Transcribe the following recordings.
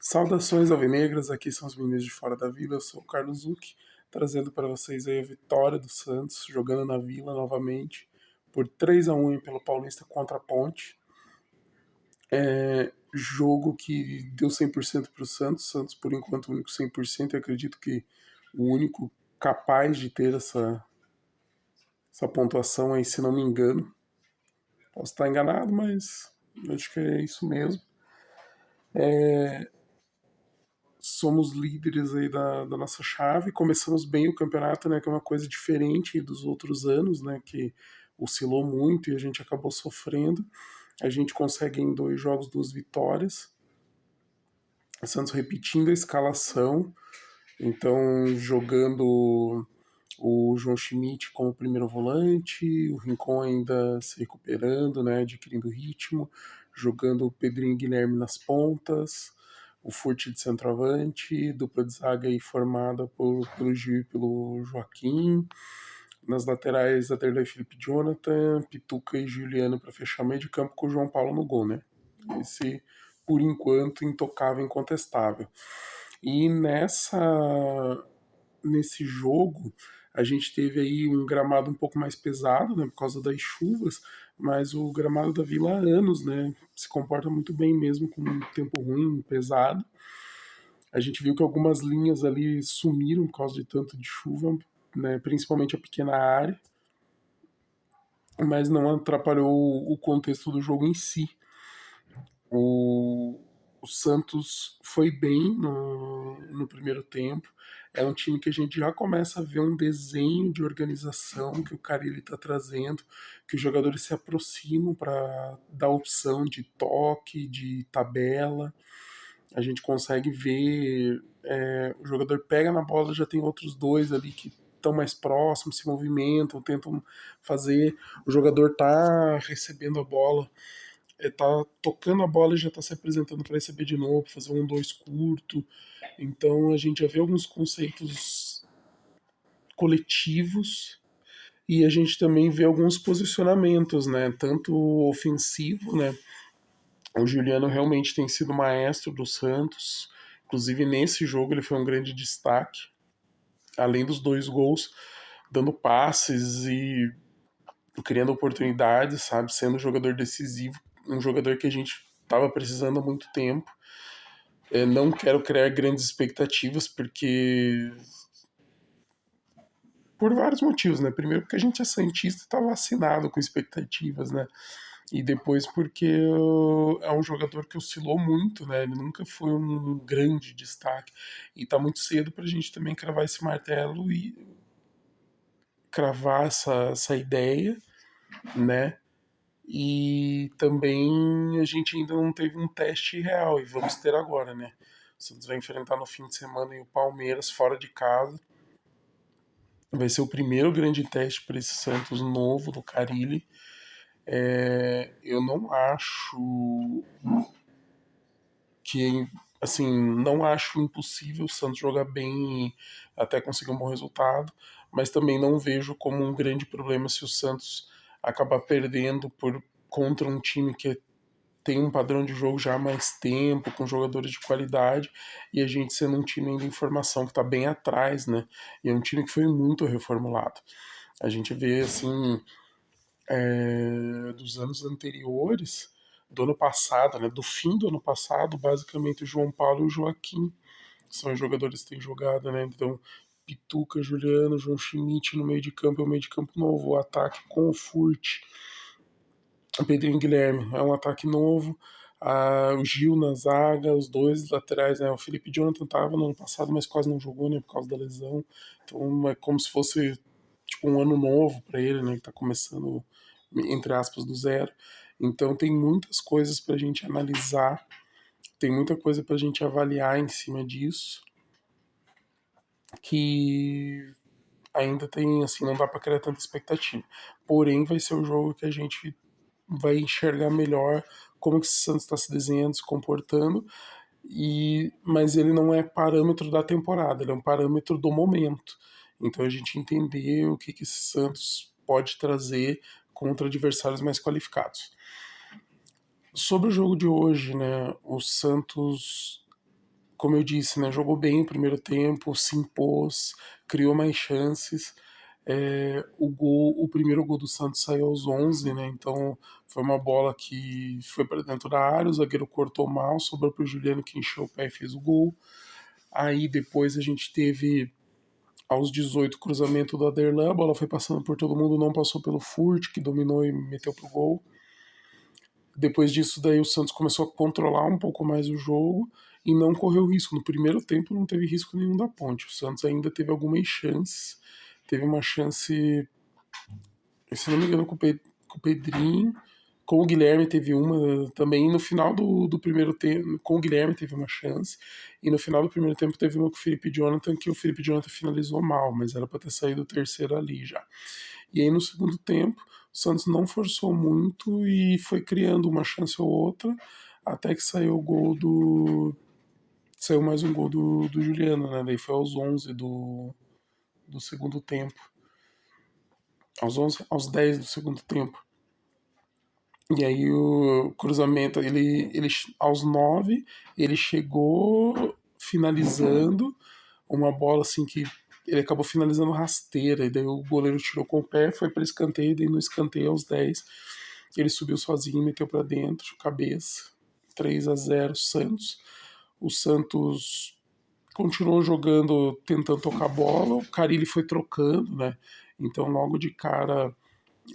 Saudações alvinegras, aqui são os meninos de Fora da Vila, eu sou o Carlos Zucchi, trazendo para vocês aí a vitória do Santos, jogando na Vila novamente, por 3-1 aí pelo Paulista contra a Ponte. Jogo que deu 100% para o Santos por enquanto o único 100%, e acredito que o único capaz de ter essa pontuação aí, se não me engano. Posso estar enganado, mas acho que é isso mesmo. Somos líderes aí da nossa chave, começamos bem o campeonato, né, que é uma coisa diferente dos outros anos, né, que oscilou muito e a gente acabou sofrendo. A gente consegue em 2 jogos 2 vitórias. O Santos repetindo a escalação, então jogando o João Schmidt como primeiro volante, o Rincon ainda se recuperando, né, adquirindo ritmo, jogando o Pedrinho e Guilherme nas pontas, o Furt de centroavante, dupla de zaga aí formada pelo Gil e pelo Joaquim, nas laterais Aderlei e Felipe Jonathan, Pituca e Juliano para fechar meio de campo com o João Paulo no gol, né? Esse, por enquanto, intocável, incontestável. E nesse jogo, a gente teve aí um gramado um pouco mais pesado, né, por causa das chuvas, mas o gramado da Vila há anos, né, se comporta muito bem mesmo com um tempo ruim, pesado. A gente viu que algumas linhas ali sumiram por causa de tanto de chuva, né, principalmente a pequena área, mas não atrapalhou o contexto do jogo em si. O Santos foi bem no primeiro tempo. É um time que a gente já começa a ver um desenho de organização que o Carille está trazendo, que os jogadores se aproximam para dar opção de toque, de tabela. A gente consegue ver, o jogador pega na bola, já tem outros dois ali que estão mais próximos, se movimentam, tentam fazer. O jogador tá recebendo a bola, tá tocando a bola e já tá se apresentando para receber de novo, fazer um dois curto. Então a gente já vê alguns conceitos coletivos e a gente também vê alguns posicionamentos, né? Tanto ofensivo, né? O Juliano realmente tem sido maestro do Santos. Inclusive nesse jogo ele foi um grande destaque, além dos 2 gols, dando passes e criando oportunidades, sabe? Sendo um jogador decisivo, um jogador que a gente estava precisando há muito tempo. Não quero criar grandes expectativas, porque por vários motivos, né? Primeiro porque a gente é santista e tá vacinado com expectativas, né? E depois porque é um jogador que oscilou muito, né? Ele nunca foi um grande destaque. E tá muito cedo pra gente também cravar esse martelo e cravar essa ideia, né? E também a gente ainda não teve um teste real e vamos ter agora, né? O Santos vai enfrentar no fim de semana o Palmeiras fora de casa. Vai ser o primeiro grande teste para esse Santos novo do Carille. Eu não acho que, assim, não acho impossível o Santos jogar bem e até conseguir um bom resultado, mas também não vejo como um grande problema se o Santos acabar perdendo contra um time que tem um padrão de jogo já há mais tempo, com jogadores de qualidade, e a gente sendo um time ainda em formação que está bem atrás, né? E é um time que foi muito reformulado. A gente vê, assim, dos anos anteriores, do ano passado, né? Do fim do ano passado, basicamente o João Paulo e o Joaquim são os jogadores que têm jogado, né? Então, Pituca, Juliano, João Schmidt no meio de campo, é um meio de campo novo, o ataque com o Furt, o Pedrinho e Guilherme, é um ataque novo. O Gil na zaga, os 2 laterais, né? O Felipe Jonathan tava no ano passado, mas quase não jogou, né? Por causa da lesão. Então é como se fosse tipo um ano novo para ele, né? Que tá começando, entre aspas, do zero. Então tem muitas coisas pra gente analisar, tem muita coisa pra gente avaliar em cima disso, que ainda tem, assim, não dá pra criar tanta expectativa. Porém, vai ser o jogo que a gente vai enxergar melhor como que o Santos está se desenhando, se comportando, mas ele não é parâmetro da temporada, ele é um parâmetro do momento. Então a gente entender o que esse Santos pode trazer contra adversários mais qualificados. Sobre o jogo de hoje, né, o Santos como eu disse, né, jogou bem o primeiro tempo, se impôs, criou mais chances. O primeiro gol do Santos saiu aos 11, né? Então foi uma bola que foi para dentro da área, o zagueiro cortou mal, sobrou para o Juliano que encheu o pé e fez o gol. Aí depois a gente teve aos 18 cruzamento do Aderlan, a bola foi passando por todo mundo, não passou pelo Furt, que dominou e meteu pro gol. Depois disso, daí o Santos começou a controlar um pouco mais o jogo e não correu risco. No primeiro tempo não teve risco nenhum da Ponte. O Santos ainda teve algumas chances. Teve uma chance, se não me engano, com o Pedrinho. Com o Guilherme teve uma também. No final do primeiro tempo, com o Guilherme teve uma chance. E no final do primeiro tempo teve uma com o Felipe Jonathan, que o Felipe Jonathan finalizou mal, mas era para ter saído o terceiro ali já. E aí no segundo tempo, o Santos não forçou muito e foi criando uma chance ou outra, até que saiu o gol do. Saiu mais um gol do Juliano, né? Daí foi aos 11 do segundo tempo. Aos 10 do segundo tempo. E aí o cruzamento, ele aos 9 ele chegou finalizando uma bola assim que ele acabou finalizando rasteira, e daí o goleiro tirou com o pé, foi para escanteio, e daí no escanteio aos 10 ele subiu sozinho e meteu para dentro, cabeça, 3-0 Santos. O Santos continuou jogando, tentando tocar a bola, o Carille foi trocando, né? Então logo de cara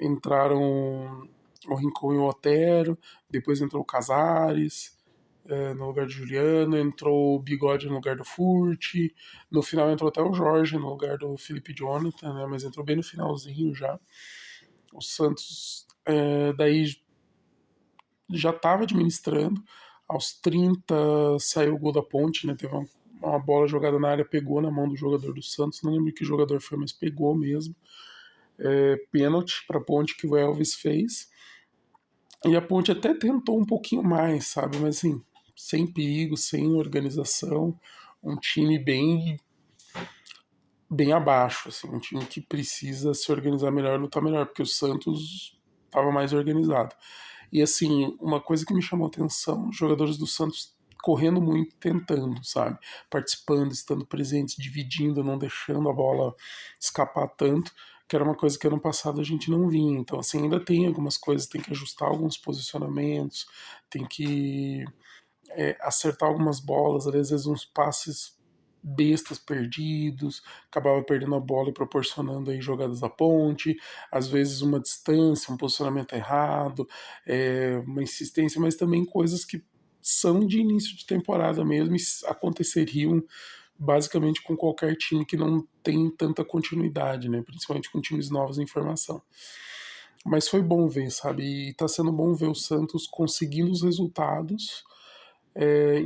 entraram o Rincon e o Otero, depois entrou o Casares, no lugar de Juliano, entrou o Bigode no lugar do Furt, no final entrou até o Jorge no lugar do Felipe Jonathan, né, mas entrou bem no finalzinho já. O Santos daí já estava administrando, aos 30 saiu o gol da Ponte, né, teve uma bola jogada na área, pegou na mão do jogador do Santos, não lembro que jogador foi, mas pegou mesmo. Pênalti para a Ponte que o Elvis fez. E a Ponte até tentou um pouquinho mais, sabe? Mas assim, sem perigo, sem organização, um time bem abaixo, assim, um time que precisa se organizar melhor, lutar melhor, porque o Santos estava mais organizado. E assim, uma coisa que me chamou a atenção, os jogadores do Santos correndo muito, tentando, sabe? Participando, estando presentes, dividindo, não deixando a bola escapar tanto, que era uma coisa que ano passado a gente não vinha. Então, assim, ainda tem algumas coisas, tem que ajustar alguns posicionamentos, tem que acertar algumas bolas, às vezes uns passes bestas perdidos, acabava perdendo a bola e proporcionando aí jogadas da Ponte, às vezes uma distância, um posicionamento errado, uma insistência, mas também coisas que são de início de temporada mesmo e aconteceriam basicamente com qualquer time que não tem tanta continuidade, né? Principalmente com times novos em formação. Mas foi bom ver, sabe? E tá sendo bom ver o Santos conseguindo os resultados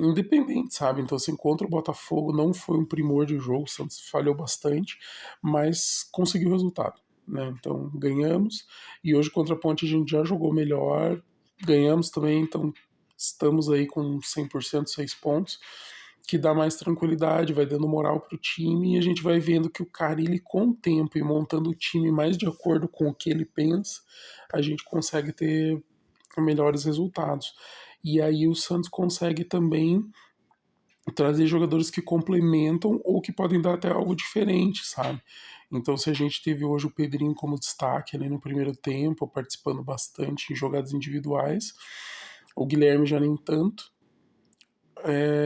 independente, sabe? Então, assim, contra o Botafogo não foi um primor de jogo, o Santos falhou bastante, mas conseguiu o resultado, né? Então, ganhamos, e hoje contra a Ponte a gente já jogou melhor, ganhamos também, então estamos aí com 100%, 6 pontos, que dá mais tranquilidade, vai dando moral pro time, e a gente vai vendo que o Carille, com o tempo e montando o time mais de acordo com o que ele pensa, a gente consegue ter melhores resultados. E aí o Santos consegue também trazer jogadores que complementam ou que podem dar até algo diferente, sabe? Então, se a gente teve hoje o Pedrinho como destaque ali no primeiro tempo, participando bastante em jogadas individuais, o Guilherme já nem tanto,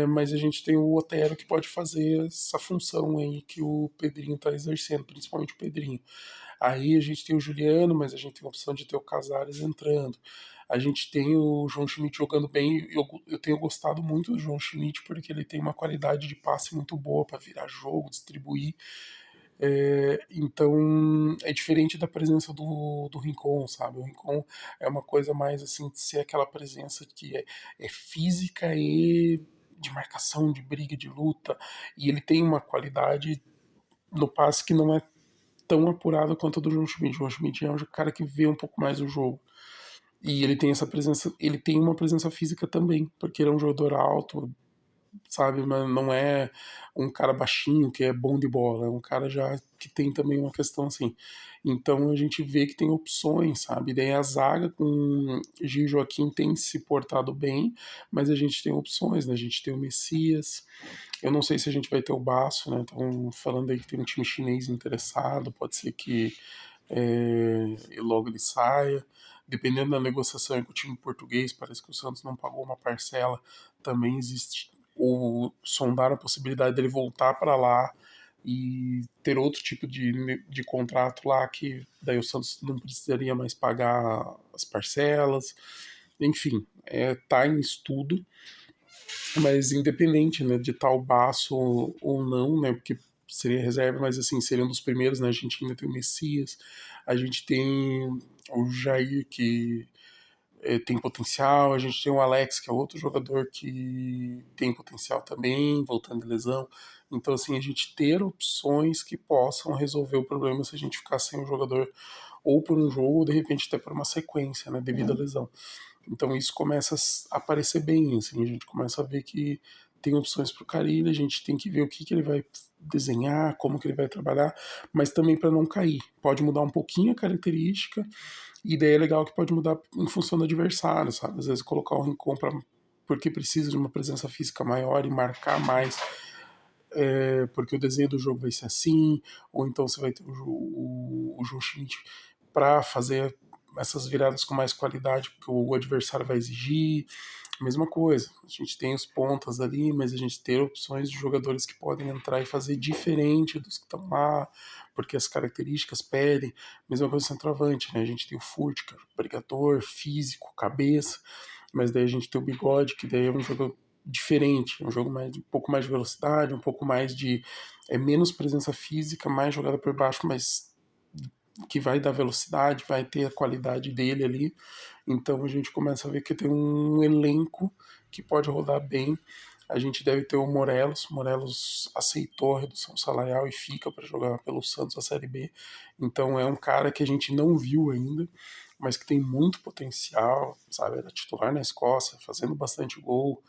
mas a gente tem o Otero que pode fazer essa função aí que o Pedrinho está exercendo, principalmente o Pedrinho. Aí a gente tem o Juliano, mas a gente tem a opção de ter o Casares entrando. A gente tem o João Schmidt jogando bem. Eu tenho gostado muito do João Schmidt porque ele tem uma qualidade de passe muito boa para virar jogo, distribuir. Então é diferente da presença do Rincon, sabe? O Rincon é uma coisa mais assim de ser aquela presença que é física e de marcação, de briga, de luta. E ele tem uma qualidade no passe que não é tão apurada quanto a do João Schmidt. O João Schmidt é um cara que vê um pouco mais o jogo. E ele tem essa presença, ele tem uma presença física também, porque ele é um jogador alto, sabe? Mas não é um cara baixinho que é bom de bola, é um cara já que tem também uma questão assim. Então a gente vê que tem opções, sabe? Daí a zaga com Gil e Joaquim tem se portado bem, mas a gente tem opções, né? A gente tem o Messias, eu não sei se a gente vai ter o Baço, né? Então, falando aí que tem um time chinês interessado, pode ser que logo ele saia. Dependendo da negociação com o time português, parece que o Santos não pagou uma parcela. Também existe ou sondar a possibilidade dele voltar para lá e ter outro tipo de contrato lá que daí o Santos não precisaria mais pagar as parcelas. Enfim, tá em estudo, mas independente, né, de tal Baço ou não, né, porque seria reserva, mas assim, seria um dos primeiros, né, a gente ainda tem o Messias, a gente tem o Jair, que tem potencial, a gente tem o Alex, que é outro jogador que tem potencial também, voltando de lesão, então assim, a gente ter opções que possam resolver o problema se a gente ficar sem o jogador ou por um jogo, ou de repente até por uma sequência, né, devido à lesão. Então isso começa a aparecer bem, assim, a gente começa a ver que tem opções para o Carille, a gente tem que ver o que, que ele vai desenhar, como que ele vai trabalhar, mas também para não cair. Pode mudar um pouquinho a característica, e daí é legal que pode mudar em função do adversário, sabe? Às vezes colocar o Rincon porque precisa de uma presença física maior e marcar mais, porque o desenho do jogo vai ser assim, ou então você vai ter o João Schmidt para fazer essas viradas com mais qualidade, porque o adversário vai exigir. Mesma coisa, a gente tem os pontas ali, mas a gente tem opções de jogadores que podem entrar e fazer diferente dos que estão lá, porque as características pedem. Mesma coisa centroavante, né? A gente tem o Furt, que é brigador, físico, cabeça, mas daí a gente tem o Bigode, que daí é um jogo diferente, um jogo um pouco mais de velocidade, um pouco mais de menos presença física, mais jogada por baixo, mas que vai dar velocidade, vai ter a qualidade dele ali. Então a gente começa a ver que tem um elenco que pode rodar bem. A gente deve ter o Morelos. Morelos aceitou a redução salarial e fica para jogar pelo Santos a Série B. Então é um cara que a gente não viu ainda, mas que tem muito potencial, sabe? Era titular na Escócia, fazendo bastante gol.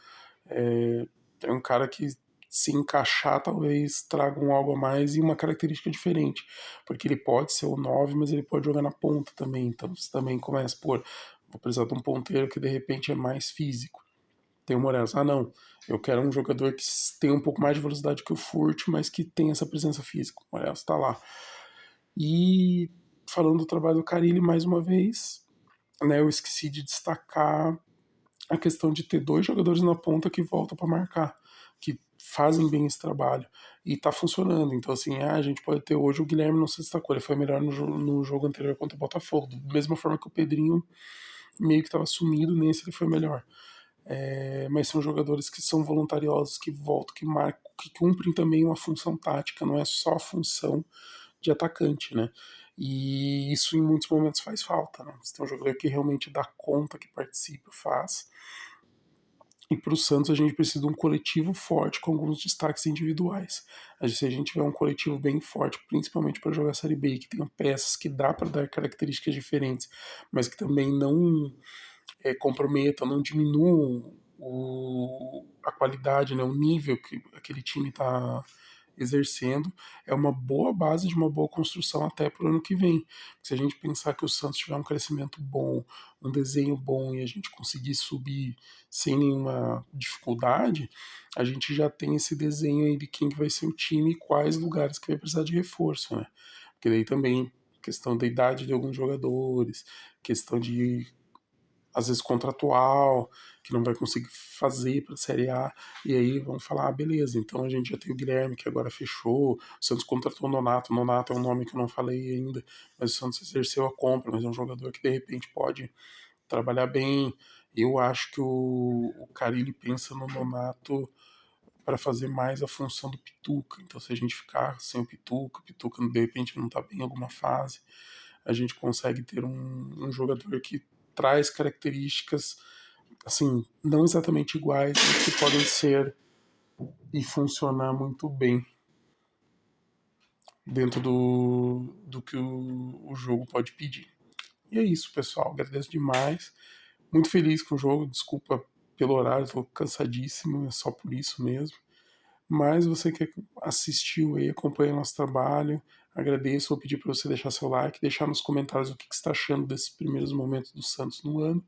É um cara que, se encaixar, talvez traga um algo a mais e uma característica diferente. Porque ele pode ser o 9, mas ele pode jogar na ponta também. Então você também começa, por vou precisar de um ponteiro que de repente é mais físico. Tem o Moraes, não, eu quero um jogador que tem um pouco mais de velocidade que o Furt, mas que tem essa presença física. O Moraes está lá. E falando do trabalho do Carille mais uma vez, né, eu esqueci de destacar a questão de ter dois jogadores na ponta que voltam para marcar, que fazem bem esse trabalho. E tá funcionando. Então, assim, a gente pode ter hoje o Guilherme não se destacou, ele foi melhor no jogo anterior contra o Botafogo. Da mesma forma que o Pedrinho meio que estava sumido, nesse ele foi melhor. Mas são jogadores que são voluntariosos, que voltam, que marcam, que cumprem também uma função tática, não é só a função de atacante, né? E isso em muitos momentos faz falta, né? Você tem um jogador que realmente dá conta, que participa, faz. E para o Santos a gente precisa de um coletivo forte com alguns destaques individuais. Se a gente tiver um coletivo bem forte, principalmente para jogar a Série B, que tenha peças que dá para dar características diferentes, mas que também não comprometam, não diminuam a qualidade, né, o nível que aquele time está exercendo, é uma boa base de uma boa construção até para o ano que vem. Se a gente pensar que o Santos tiver um crescimento bom, um desenho bom e a gente conseguir subir sem nenhuma dificuldade, a gente já tem esse desenho aí de quem que vai ser o time e quais lugares que vai precisar de reforço, né? Porque daí também questão da idade de alguns jogadores, questão de às vezes contratual, que não vai conseguir fazer para a Série A, e aí vão falar, beleza, então a gente já tem o Guilherme, que agora fechou, o Santos contratou o Nonato é um nome que eu não falei ainda, mas o Santos exerceu a compra, mas é um jogador que de repente pode trabalhar bem. Eu acho que o Carille pensa no Nonato para fazer mais a função do Pituca, então se a gente ficar sem o Pituca de repente não está bem em alguma fase, a gente consegue ter um jogador que traz características, assim, não exatamente iguais, mas que podem ser e funcionar muito bem dentro do que o jogo pode pedir. E é isso, pessoal. Agradeço demais. Muito feliz com o jogo. Desculpa pelo horário, estou cansadíssimo, é só por isso mesmo. Mas você que assistiu aí, acompanha nosso trabalho, agradeço, vou pedir para você deixar seu like, deixar nos comentários o que você está achando desses primeiros momentos do Santos no ano.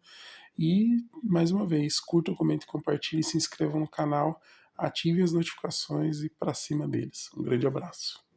E, mais uma vez, curta, comente, compartilhe, se inscreva no canal, ative as notificações e para cima deles. Um grande abraço.